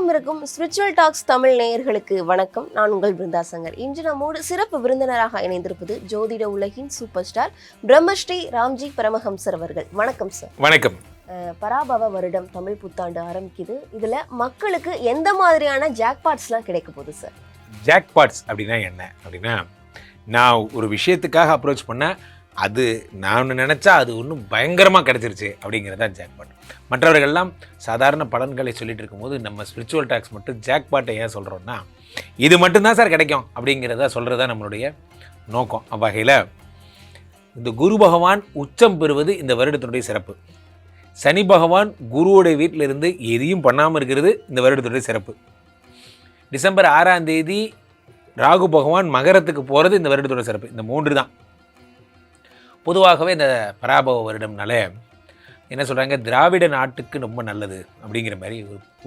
அனைத்துலகம் இருக்கும் spiritual tax Tamil நேயர்களுக்கு வணக்கம். நான் உங்கள் பிருந்தா சங்கர். இன்று நம்மோடு சிறப்பு விருந்தினராக இணைந்திருப்பது ஜோதிட உலகின் சூப்பர் ஸ்டார் பிரம்மஸ்ரீ ராம்ஜி பரமஹம்சர் அவர்கள். வணக்கம் சார். வணக்கம். பராபவ வருடம் தமிழ் புத்தாண்டு ஆரம்பிக்குது. இதுல மக்களுக்கு எந்த மாதிரியான ஜாக்பாட்ஸ்லாம் கிடைக்க போகுது சார்? ஜாக்பாட்ஸ் அப்படின்னா என்ன அப்படின்னா, நான் ஒரு விஷயத்துக்காக அப்ரோச் பண்ண அது நான் நினச்சா அது ஒன்றும் பயங்கரமாக கிடச்சிருச்சு அப்படிங்கிறது தான் ஜாக்பாட். மற்றவர்கள்லாம் சாதாரண பலன்களை சொல்லிட்டு இருக்கும்போது நம்ம ஸ்பிரிச்சுவல் டாக்ஸ் மட்டும் ஜாக்பாட்டை ஏன் சொல்கிறோன்னா, இது மட்டும்தான் சார் கிடைக்கும் அப்படிங்கிறத சொல்கிறது தான் நம்மளுடைய நோக்கம். அவ்வகையில் இந்த குரு பகவான் உச்சம் பெறுவது இந்த வருடத்தினுடைய சிறப்பு. சனி பகவான் குருவோடைய வீட்டில் இருந்து எதையும் பண்ணாமல் இருக்கிறது இந்த வருடத்துடைய சிறப்பு. டிசம்பர் 6ஆம் தேதி ராகு பகவான் மகரத்துக்கு போகிறது இந்த வருடத்தோட சிறப்பு. இந்த 3 தான். பொதுவாகவே இந்த பராபவ வருடம்னால என்ன சொல்கிறாங்க, திராவிட நாட்டுக்கு ரொம்ப நல்லது அப்படிங்கிற மாதிரி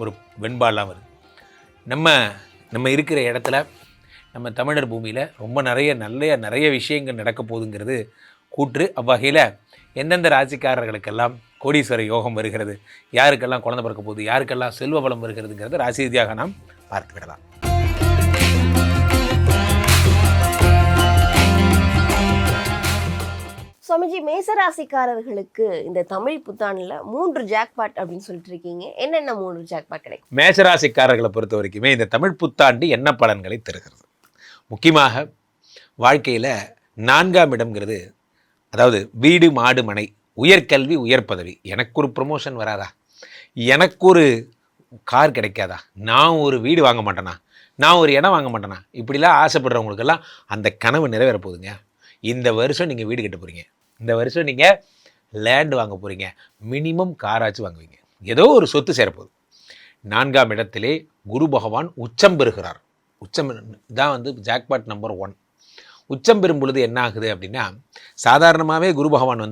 ஒரு வெண்பாலாம் வருது. நம்ம இருக்கிற இடத்துல நம்ம தமிழர் பூமியில் ரொம்ப நிறைய விஷயங்கள் நடக்க போகுதுங்கிறது கூற்று. அவ்வகையில் எந்தெந்த ராசிக்காரர்களுக்கெல்லாம் கோடீஸ்வர யோகம் வருகிறது, யாருக்கெல்லாம் குழந்தை பிறக்க போகுது, யாருக்கெல்லாம் செல்வ வளம் வருகிறதுங்கிறது ராசி ரீதியாக நாம் பார்த்து விடலாம். சுவாமிஜி, மேசராசிக்காரர்களுக்கு இந்த தமிழ் புத்தாண்டுல 3 ஜாக்பாட் அப்படின்னு சொல்லிட்டு இருக்கீங்க. என்னென்ன 3 ஜாக்பாட் கிடைக்கும்? மேசராசிக்காரர்களை பொறுத்த வரைக்குமே இந்த தமிழ் புத்தாண்டு என்ன பலன்களை தருகிறது? முக்கியமாக வாழ்க்கையில் 4ஆம் இடம்ங்கிறது, அதாவது வீடு மாடு மனை, உயர்கல்வி உயர் பதவி. எனக்கு ஒரு ப்ரொமோஷன் வராதா, எனக்கு ஒரு கார் கிடைக்காதா, நான் ஒரு வீடு வாங்க மாட்டேனா, நான் ஒரு இடம் வாங்க மாட்டேனா, இப்படிலாம் ஆசைப்படுறவங்களுக்கெல்லாம் அந்த கனவு நிறைவேற போகுதுங்க. இந்த வருஷம் நீங்கள் வீடு கட்ட போகிறீங்க, இந்த வருஷம் நீங்கள் லேண்ட் வாங்க போகிறீங்க, மினிமம் காராச்சும் வாங்குவீங்க, ஏதோ ஒரு சொத்து சேரப்போகுது. 4ஆம் இடத்திலே குரு பகவான் உச்சம் பெறுகிறார். உச்சம் தான் ஜாக்பாட் நம்பர் 1. உச்சம் பெறும் பொழுது என்ன ஆகுது அப்படின்னா, சாதாரணமாகவே குரு பகவான்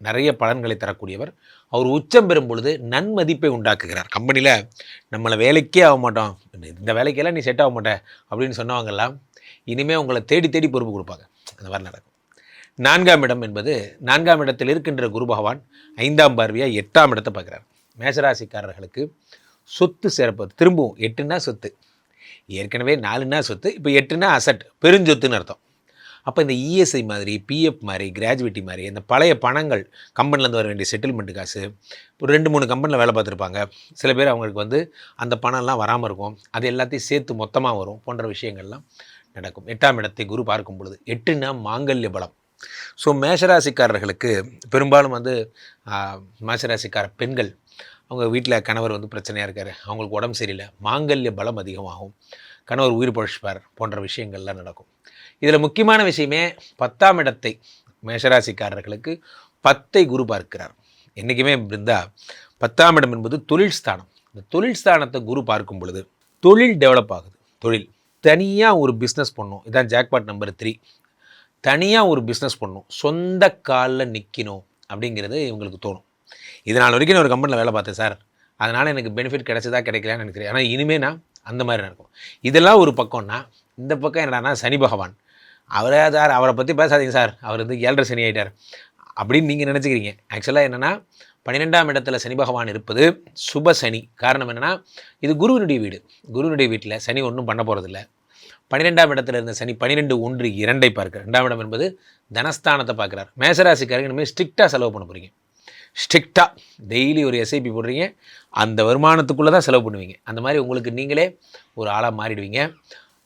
நிறைய பலன்களை தரக்கூடியவர். அவர் உச்சம் பெறும் பொழுது நன்மதிப்பை உண்டாக்குகிறார். கம்பெனியில் நம்மளை வேலைக்கே ஆக மாட்டோம், இந்த வேலைக்கெல்லாம் நீ செட் ஆக மாட்டே அப்படின்னு சொன்னவங்கெல்லாம் இனிமேல் உங்களை தேடி தேடி பொறுப்பு கொடுப்பாங்க. அந்த மாதிரி நடக்கும். 4ஆம் இடம் என்பது, 4ஆம் இடத்தில் இருக்கின்ற குரு பகவான் 5ஆம் பார்வையாக 8ஆம் இடத்தை பார்க்குறார். மேசராசிக்காரர்களுக்கு சொத்து சிறப்பு. திரும்பவும் 8ன்னா சொத்து, ஏற்கனவே 4ன்னா சொத்து, இப்போ 8ன்னா அசட், பெருஞ்சொத்துன்னு அர்த்தம். அப்போ இந்த இஎஸ்ஐ மாதிரி, பிஎஃப் மாதிரி, கிராஜுவிட்டி மாதிரி, இந்த பழைய பணங்கள், கம்பெனிலேருந்து வர வேண்டிய செட்டில்மெண்ட் காசு, ஒரு 2-3 கம்பெனியில் வேலை பார்த்துருப்பாங்க, சில பேர் அவங்களுக்கு அந்த பணம்லாம் வராமல் இருக்கும், அது எல்லாத்தையும் சேர்த்து மொத்தமாக வரும் போன்ற விஷயங்கள்லாம் நடக்கும். 8ஆம் இடத்தை குரு பார்க்கும் பொழுது 8ன்னா மாங்கல்ய பலம். ஸோ மேஷராசிக்காரர்களுக்கு பெரும்பாலும் மேஷராசிக்கார பெண்கள், அவங்க வீட்டில் கணவர் பிரச்சனையாக இருக்கார், அவங்களுக்கு உடம்பு சரியில்லை, மாங்கல்ய பலம் அதிகமாகும், கணவர் உயிர் பழிப்பார் போன்ற விஷயங்கள்லாம் நடக்கும். இதில் முக்கியமான விஷயமே 10ஆம் இடத்தை மேஷராசிக்காரர்களுக்கு 10ஐ குரு பார்க்கிறார். என்றைக்குமே இருந்தால் 10ஆம் இடம் என்பது தொழில் ஸ்தானம். இந்த தொழில் ஸ்தானத்தை குரு பார்க்கும் பொழுது தொழில் டெவலப் ஆகுது. தொழில் தனியாக ஒரு பிஸ்னஸ் பண்ணணும், இதான் ஜாக்பாட் நம்பர் 3. தனியாக ஒரு பிஸ்னஸ் பண்ணணும், சொந்த காலில் நிற்கணும் அப்படிங்கிறது இவங்களுக்கு தோணும். இதனால் வரைக்கும் நான் ஒரு கம்பெனியில் வேலை பார்த்தேன் சார், அதனால் எனக்கு பெனிஃபிட் கிடைச்சதா கிடைக்கலான்னு எனக்கு தெரியும், ஆனால் இனிமேல் நான் அந்த மாதிரி நடக்கும். இதெல்லாம் ஒரு பக்கம்னா, இந்த பக்கம் என்னடானா சனி பகவான், அவரை பற்றி பேசாதீங்க சார், அவர் 7.5 சனி ஆகிட்டார் அப்படின்னு நீங்கள் நினச்சிக்கிறீங்க. ஆக்சுவலாக என்னென்னா, 12ஆம் இடத்துல சனி பகவான் இருப்பது சுப சனி. காரணம் என்னென்னா, இது குருவினுடைய வீடு. குருவினுடைய வீட்டில் சனி ஒன்றும் பண்ண போகிறதில்ல. 12ஆம் இடத்துல இருந்த சனி 12-1-2 பார்க்குறார். 2ஆம் இடம் என்பது தனஸ்தானத்தை பார்க்குறார். மேசராசிக்காரங்க இனிமேல் ஸ்ட்ரிக்டாக செலவு பண்ண போகிறீங்க. ஸ்ட்ரிக்டாக டெய்லி ஒரு எஸ்ஐபி போடுறீங்க, அந்த வருமானத்துக்குள்ளே தான் செலவு பண்ணுவீங்க. அந்த மாதிரி உங்களுக்கு நீங்களே ஒரு ஆளாக மாறிடுவீங்க.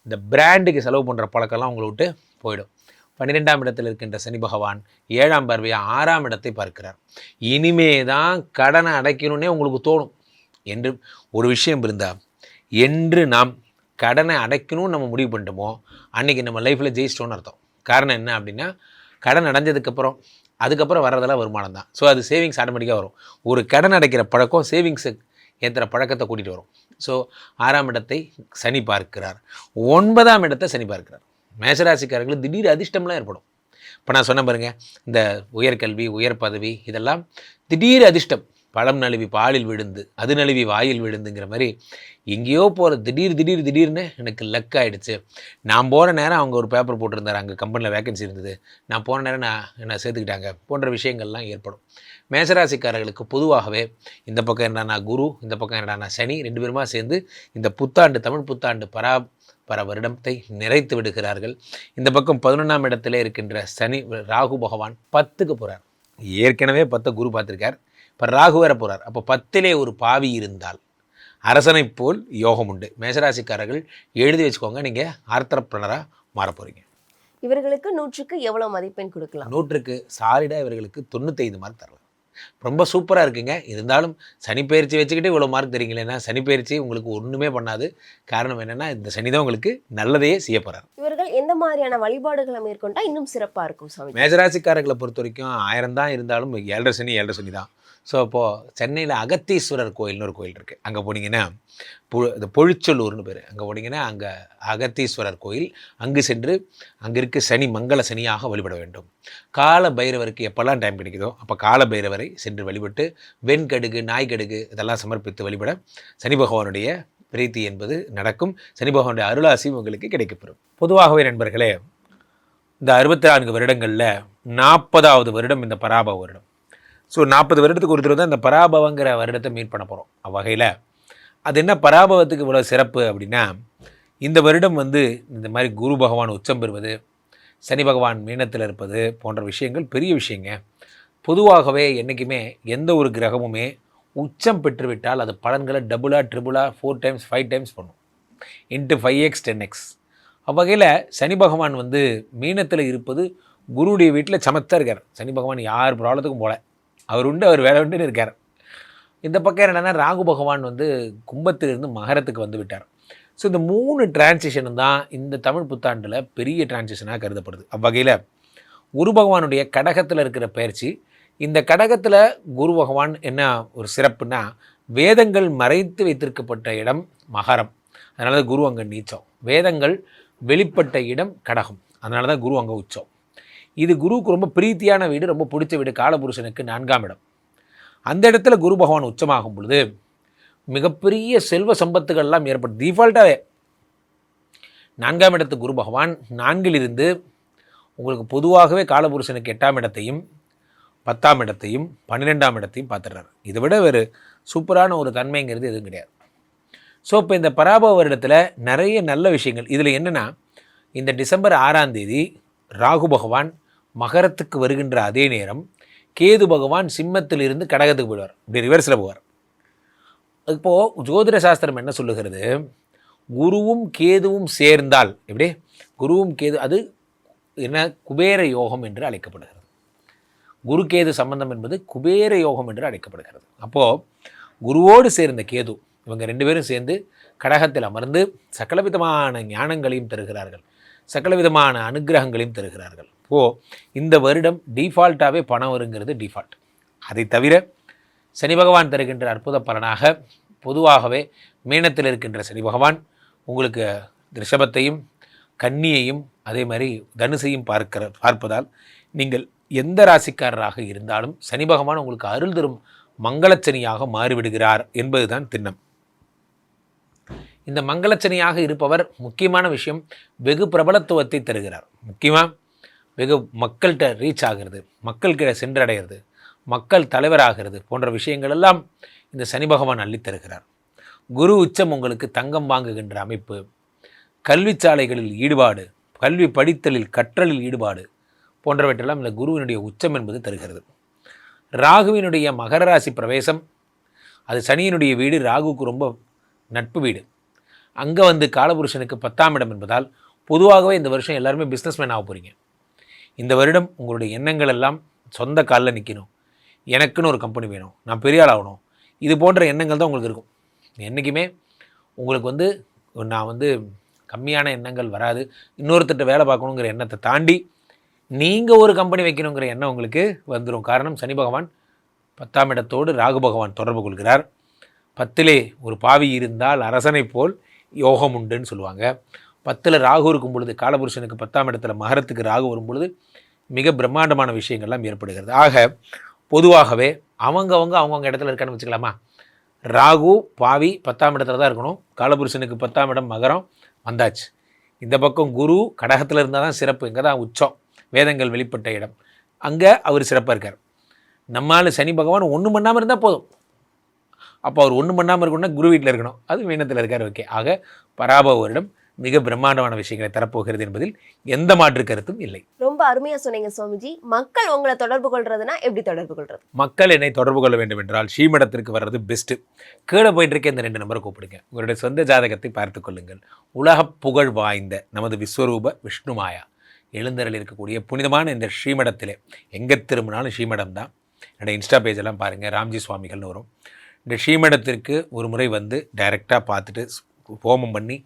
இந்த பிராண்டுக்கு செலவு பண்ணுற பழக்கம்லாம் உங்களை விட்டு போயிடும். 12ஆம் இடத்தில் இருக்கின்ற சனி பகவான் 7ஆம் பார்வையாக 6ஆம் இடத்தை பார்க்கிறார். இனிமே தான் கடனை அடைக்கணுன்னே உங்களுக்கு தோணும். என்று ஒரு விஷயம் இருந்தால், என்று நாம் கடனை அடைக்கணும்னு நம்ம முடிவு பண்ணிட்டோமோ அன்றைக்கி நம்ம லைஃப்பில் ஜெயிச்சிட்டோன்னு அர்த்தம். காரணம் என்ன அப்படின்னா, கடன் அடைஞ்சதுக்கப்புறம் அதுக்கப்புறம் வர்றதெல்லாம் வருமானம் தான். ஸோ அது சேவிங்ஸ் ஆட்டோமேட்டிக்காக வரும். ஒரு கடன் அடைக்கிற பழக்கம் சேவிங்ஸு ஏற்றுற பழக்கத்தை கூட்டிகிட்டு வரும். ஸோ 6ஆம் இடத்தை சனி பார்க்கிறார். 9ஆம் இடத்தை சனி பார்க்கிறார். மேஷராசிக்காரர்களுக்கு திடீர் அதிர்ஷ்டம்லாம் ஏற்படும். இப்போ நான் சொன்ன பாருங்கள், இந்த உயர்கல்வி உயர் பதவி இதெல்லாம் திடீர் அதிர்ஷ்டம். பழம் நழுவி பாலில் விழுந்து அது நழுவி வாயில் விழுந்துங்கிற மாதிரி எங்கேயோ போகிற திடீர்னு எனக்கு லக் ஆகிடுச்சு. நான் போன நேரம் அவங்க ஒரு பேப்பர் போட்டிருந்தார், அங்கே கம்பெனியில் வேக்கன்சி இருந்தது, நான் போன நேரம் என்னை சேர்த்துக்கிட்டாங்க போன்ற விஷயங்கள்லாம் ஏற்படும். மேசராசிக்காரர்களுக்கு பொதுவாகவே இந்த பக்கம் என்னன்னா குரு, இந்த பக்கம் என்னன்னா சனி, 2 பேருமா சேர்ந்து இந்த புத்தாண்டு தமிழ் புத்தாண்டு பர வருடத்தை நிறைத்து விடுகிறார்கள். இந்த பக்கம் 11ஆம் இடத்துல இருக்கின்ற சனி ராகு பகவான் 10க்கு போகிறார். ஏற்கனவே 10 குரு பார்த்துருக்கார், இப்போ ராகு வேற போகிறார். அப்போ 10லே ஒரு பாவி இருந்தால் அரசனை போல் யோகம் உண்டு. மேசராசிக்காரர்கள் எழுதி வச்சுக்கோங்க, நீங்கள் ஆர்த்தரப்பிரணராக மாற போகிறீங்க. இவர்களுக்கு 100க்கு எவ்வளோ மதிப்பெண் கொடுக்கலாம்? 100க்கு சாலிடாக இவர்களுக்கு 95 மார்க் தரலாம். ரொம்ப சூப்பராக இருக்குங்க. இருந்தாலும் சனிப்பெயர்ச்சி வச்சுக்கிட்டு இவ்வளோ மார்க் தெரியுங்களேன்னா, சனிப்பெயர்ச்சி உங்களுக்கு ஒன்றுமே பண்ணாது. காரணம் என்னென்னா, இந்த சனி தான் உங்களுக்கு நல்லதையே செய்ய போகிறார். இவர்கள் எந்த மாதிரியான வழிபாடுகளை மேற்கொண்டா இன்னும் சிறப்பாக இருக்கும் சாமி? மேசராசிக்காரர்களை பொறுத்த வரைக்கும் 1000 தான் இருந்தாலும் 7.5 சனி தான். ஸோ அப்போது சென்னையில் அகத்தீஸ்வரர் கோயில்னு ஒரு கோயில் இருக்குது. அங்கே போனீங்கன்னா இந்த பொழிச்சொல்லூர்னு பேர். அங்கே போனீங்கன்னா அங்கே அகத்தீஸ்வரர் கோயில், அங்கு சென்று அங்கே இருக்க சனி மங்கள சனியாக வழிபட வேண்டும். கால பைரவருக்கு எப்போல்லாம் டைம் கிடைக்குதோ அப்போ கால பைரவரை சென்று வழிபட்டு வெண்கடுகு நாய்கடுகு இதெல்லாம் சமர்ப்பித்து வழிபட சனி பகவானுடைய பிரீத்தி என்பது நடக்கும். சனி பகவானுடைய அருளாசி உங்களுக்கு கிடைக்கப்பெறும். பொதுவாகவே நண்பர்களே, இந்த 64 வருடங்களில் 40வது வருடம் இந்த பராபவ வருடம். ஸோ 40 வருடத்துக்கு ஒரு தடவை தான் இந்த பராபவங்கிற வருடத்தை மீட் பண்ண போகிறோம். அவ்வகையில் அது என்ன பராபவத்துக்கு இவ்வளோ சிறப்பு அப்படின்னா, இந்த வருடம் இந்த மாதிரி குரு பகவான் உச்சம் பெறுவது, சனி பகவான் மீனத்தில் இருப்பது போன்ற விஷயங்கள் பெரிய விஷயங்க. பொதுவாகவே என்றைக்குமே எந்த ஒரு கிரகமுமே உச்சம் பெற்றுவிட்டால் அது பலன்களை டபுளாக ட்ரிபிளாக 4 டைம்ஸ் 5 டைம்ஸ் பண்ணும், இன்ட்டு 5x 10x. அவ்வகையில் சனி பகவான் மீனத்தில் இருப்பது குருவுடைய வீட்டில் சமத்தாக இருக்கார். சனி பகவான் யார் ப்ராப்ளத்துக்கும் போல, அவர் உண்டு அவர் வேலை உண்டுன்னு இருக்கார். இந்த பக்கம் என்னென்னா ராகு பகவான் கும்பத்திலிருந்து மகரத்துக்கு வந்து விட்டார். ஸோ இந்த 3 டிரான்சிஷனும் தான் இந்த தமிழ் புத்தாண்டில் பெரிய டிரான்சிஷனாக கருதப்படுது. அவ்வகையில் குரு பகவானுடைய கடகத்தில் இருக்கிற பயிற்சி, இந்த கடகத்தில் குரு பகவான் என்ன ஒரு சிறப்புன்னா, வேதங்கள் மறைத்து வைத்திருக்கப்பட்ட இடம் மகரம், அதனால தான் குரு அங்கே நீச்சம். வேதங்கள் வெளிப்பட்ட இடம் கடகம், அதனால தான் குரு அங்கே உச்சம். இது குருவுக்கு ரொம்ப பிரீத்தியான வீடு, ரொம்ப பிடிச்ச வீடு, காலபுருஷனுக்கு 4ஆம் இடம். அந்த இடத்துல குரு பகவான் உச்சமாகும் பொழுது மிகப்பெரிய செல்வ சம்பத்துகள்லாம் ஏற்படும். டிஃபால்ட்டாகவே 4ஆம் இடத்து குரு பகவான் 4ல் இருந்து உங்களுக்கு பொதுவாகவே காலபுருஷனுக்கு 8ஆம் இடத்தையும் 10ஆம் இடத்தையும் 12ஆம் இடத்தையும் பார்த்துடுறாரு. இதை விட வேறு சூப்பரான ஒரு தன்மைங்கிறது எதுவும் கிடையாது. ஸோ இப்போ இந்த பராபவ வருடத்தில் நிறைய நல்ல விஷயங்கள். இதில் என்னென்னா, இந்த டிசம்பர் 6ஆம் தேதி ராகு பகவான் மகரத்துக்கு வருகின்ற அதே நேரம் கேது பகவான் சிம்மத்தில் இருந்து கடகத்துக்கு போயிடுவார். இப்படி ரிவர்ஸில் போவார். இப்போது ஜோதிட சாஸ்திரம் என்ன சொல்லுகிறது, குருவும் கேதுவும் சேர்ந்தால், எப்படி குருவும் கேது, அது என்ன குபேர யோகம் என்று அழைக்கப்படுகிறது. குரு கேது சம்பந்தம் என்பது குபேர யோகம் என்று அழைக்கப்படுகிறது. அப்போது குருவோடு சேர்ந்த கேது, இவங்க 2 பேரும் சேர்ந்து கடகத்தில் அமர்ந்து சகலவிதமான ஞானங்களையும் தருகிறார்கள், சகலவிதமான அனுகிரகங்களையும் தருகிறார்கள். இந்த வருடம் டிஃபால்ட்டாகவே பணம் வருங்கிறது டிஃபால்ட். அதை தவிர சனி பகவான் தருகின்ற அற்புத பலனாக பொதுவாகவே மீனத்தில் இருக்கின்ற சனி பகவான் உங்களுக்கு ரிஷபத்தையும் கன்னியையும் அதே மாதிரி தனுசையும் பார்ப்பதால் நீங்கள் எந்த ராசிக்காரராக இருந்தாலும் சனி பகவான் உங்களுக்கு அருள் தரும் மங்களச்சனியாக மாறிவிடுகிறார் என்பதுதான் திண்ணம். இந்த மங்களச்சனியாக இருப்பவர் முக்கியமான விஷயம், வெகு பிரபலத்துவத்தை தருகிறார். முக்கியமாக வெகு மக்கள்கிட்ட ரீச் ஆகிறது, மக்கள்கிட்ட சென்றடைகிறது, மக்கள் தலைவராகிறது போன்ற விஷயங்கள் எல்லாம் இந்த சனி பகவான் அள்ளித்தருகிறார். குரு உச்சம் உங்களுக்கு தங்கம் வாங்குகின்ற அமைப்பு, கல்வி சாலைகளில் ஈடுபாடு, கல்வி படித்தலில் கற்றலில் ஈடுபாடு போன்றவற்றெல்லாம் இந்த குருவினுடைய உச்சம் என்பது தருகிறது. ராகுவினுடைய மகர ராசி பிரவேசம், அது சனியினுடைய வீடு, ராகுவுக்கு ரொம்ப நட்பு வீடு. அங்கே காலபுருஷனுக்கு 10ஆம் இடம் என்பதால் பொதுவாகவே இந்த வருஷம் எல்லாருமே பிஸ்னஸ்மேன் ஆக போகிறீங்க. இந்த வருடம் உங்களுடைய எண்ணங்கள் எல்லாம் சொந்த காலில் நிற்கணும், எனக்குன்னு ஒரு கம்பெனி வேணும், நான் பெரிய ஆள் ஆகணும், இது போன்ற எண்ணங்கள் தான் உங்களுக்கு இருக்கும். என்றைக்குமே உங்களுக்கு நான் கம்மியான எண்ணங்கள் வராது. இன்னொருத்தட்ட வேலை பார்க்கணுங்கிற எண்ணத்தை தாண்டி நீங்கள் ஒரு கம்பெனி வைக்கணுங்கிற எண்ணம் உங்களுக்கு வந்துடும். காரணம், சனி பகவான் 10ஆம் இடத்தோடு ராகு பகவான் தொடர்பு கொள்கிறார். 10லே ஒரு பாவி இருந்தால் அரசனை போல் யோகம் உண்டுன்னு சொல்லுவாங்க. 10ல் ராகு இருக்கும் பொழுது, காலபுருஷனுக்கு 10ஆம் இடத்துல மகரத்துக்கு ராகு வரும் பொழுது மிக பிரம்மாண்டமான விஷயங்கள்லாம் ஏற்படுகிறது. ஆக பொதுவாகவே அவங்கவுங்க இடத்துல இருக்கான்னு வச்சுக்கலாமா. ராகு பாவி 10ஆம் இடத்துல தான் இருக்கணும். காலபுருஷனுக்கு 10ஆம் இடம் மகரம் வந்தாச்சு. இந்த பக்கம் குரு கடகத்தில் இருந்தால் தான் சிறப்பு, இங்கே தான் உச்சம், வேதங்கள் வெளிப்பட்ட இடம், அங்கே அவர் சிறப்பாக இருக்கார். நம்மால் சனி பகவான் ஒன்றும் பண்ணாமல் இருந்தால் போதும். அப்போ அவர் ஒன்றும் பண்ணாமல் இருக்கணும்னா குரு வீட்டில் இருக்கணும், அது மீனத்தில் இருக்கார். ஓகே, ஆக பராபவ வருடம் மிக பிரம்மாண்டமான விஷயங்களை தரப்போகிறது என்பதில் எந்த மாற்று கருத்தும் இல்லை. ரொம்ப அருமையா சொன்னீங்க சுவாமிஜி. மக்கள் உங்களை தொடர்பு கொள்றதுனா எப்படி தொடர்பு கொள்றது? மக்கள் என்னை தொடர்பு கொள்ள வேண்டும் என்றால் ஸ்ரீமடத்திற்கு வர்றது பெஸ்ட்டு. கீழே போயிட்டு இருக்க இந்த 2 நம்பரை கூப்பிடுங்க. உங்களுடைய சொந்த ஜாதகத்தை பார்த்து கொள்ளுங்கள். உலக புகழ் வாய்ந்த நமது விஸ்வரூப விஷ்ணுமாயா எழுந்தருள் இருக்கக்கூடிய புனிதமான இந்த ஸ்ரீமடத்திலே எங்கே திரும்பினாலும் ஸ்ரீமடம் தான். என்னோடய இன்ஸ்டா பேஜெல்லாம் பாருங்கள், ராம்ஜி சுவாமிகள்னு வரும். இந்த ஸ்ரீமடத்திற்கு ஒரு முறை வந்து டைரெக்டாக பார்த்துட்டு ஹோமம் பண்ணி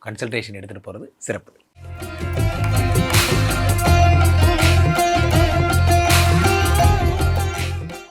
கன்சல்டேஷன் எடுத்துகிட்டு போகிறது சிறப்பு.